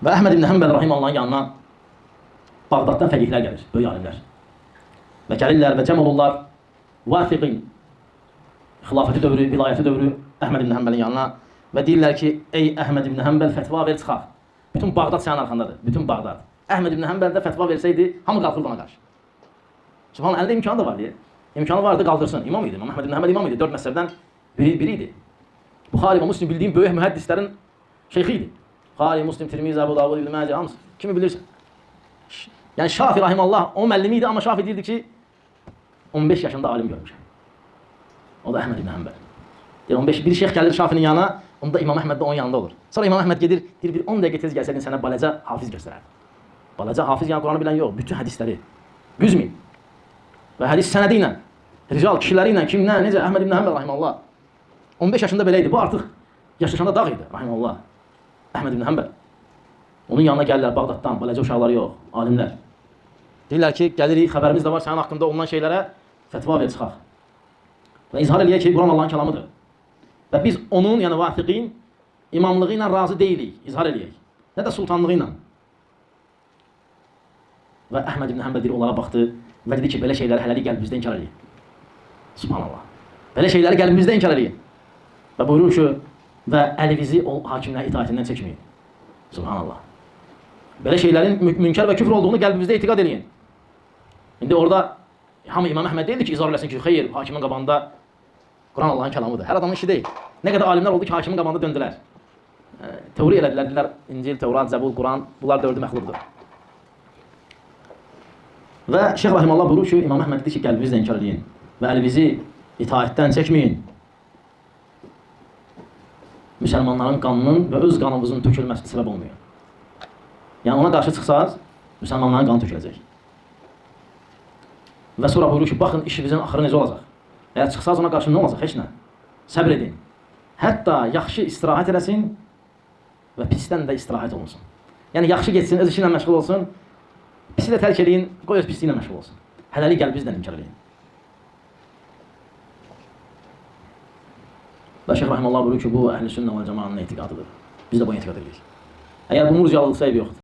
Və Əhməd ibn Həmbəl rahiməllahın yanına Bağdaddan fəqihlər gəlir, böyük alimlər. Və gəlirlər və cəm olurlar Vasiqin xilafəti dövrü, vilayəti dövrü Əhməd ibn Həmbəlin yanına və deyirlər ki, ey Əhməd ibn Həmbəl, fətva ver çıxaq. Bütün Bağdad sənin arxandadır, bütün Bağdad. Əhməd ibn Həmbəl də fətva versəydi, hamı qalxırdı ona qarşı. Subhanallah, əlində imkanı da var deyə. İmkanı vardı, qaldırsın. İmam idi, Əhməd ibn Həmbəl imam idi, 4 məzhəbdən biri idi. Buxari və Müslim bildiyim böyük mühəddislərin şeyxi idi. Buxari, Müslim, Tirmizi, Əbu Davud, İbn Məcə, hamısı. Kimi bilirsən? Yəni Şafi rahimallah, o müəllimi idi, amma Şafi deyirdi ki, 15 yaşında alim görmüşəm. O da Əhməd ibn Həmbəl. Yəni 15, bir şeyx gəlir Şafinin yanına, onda İmam Əhməd də onun yanında olur. Sonra İmam Əhməd gedir, deyir, bir 10 dəqiqə tez gəlsəydin sənə balaca hafiz göstərərdi. Balaca hafiz, yəni Quranı bilən yox, bütün hədisləri. 100 min. Və hədis sənədi ilə, rical kişiləri ilə, kimlə, necə, Əhməd ibn Həmbəl rahimallah. 15 yaşında belə idi, bu artıq yaşlaşanda dağ idi, rahimallah. Əhməd ibn Həmbəl. Onun yanına gəlirlər Bağdaddan, balaca uşaqları yox, alimlər. Deyirlər ki, gəlirik, xəbərimiz də var sənin haqqında olunan şeylərə fətva ver çıxaq. Və izhar eləyək ki, Quran Allahın kəlamıdır. Və biz onun, yəni Vasiqin imamlığı ilə razı deyilik, izhar eləyək. Nə də sultanlığı ilə. Və Əhməd ibn Həmbəl deyir, onlara baxdı və dedi ki, belə şeyləri hələlik qəlbimizdə inkar eləyin. Subhanallah. Belə şeyləri qəlbimizdə inkar eləyin. Və buyurur ki, və əlinizi o hakimlərin itaətindən çəkməyin. Subhanallah. Belə şeylərin münkər və küfr olduğunu qəlbimizdə etiqad eləyin. İndi orada hamı İmam Əhməd deyildi ki, izah eləsin ki, xeyr, hakimin qabağında Quran Allahın kəlamıdır. Hər adamın işi deyil. Nə qədər alimlər oldu ki, hakimin qabağında döndülər. Teori elədilər, dedilər, İncil, Tevrat, Zəbul, Quran, bunlar dördü məxluqdur. Və Şeyx Rahimallah buyurur ki, İmam Əhməd deyir ki, qəlbinizlə inkar eləyin və əlinizi itaətdən çəkməyin. Müsəlmanların qanının və öz qanımızın tökülməsinə səbəb olmuyor. Yəni ona qarşı çıxsaz, müsəlmanların qanı töküləcək. Və sonra buyurur ki, baxın işinizin axırı necə olacaq. Əgər çıxsaz ona qarşı nə olacaq? Heç nə. Səbr edin. Hətta yaxşı istirahət eləsin və pisdən də istirahət olunsun. Yəni yaxşı getsin, öz işi ilə məşğul olsun, pisi də tərk eləyin, qoy öz pisliyi ilə məşğul olsun. Hələlik qəlbinizlə inkar eləyin. Və Şeyx Rahimallah buyurur ki, bu əhl-i sünnə və cəmaənin etiqadıdır. Biz də buna etiqad edirik. Əgər bunu rüzgarlıqsa eyb yoxdur.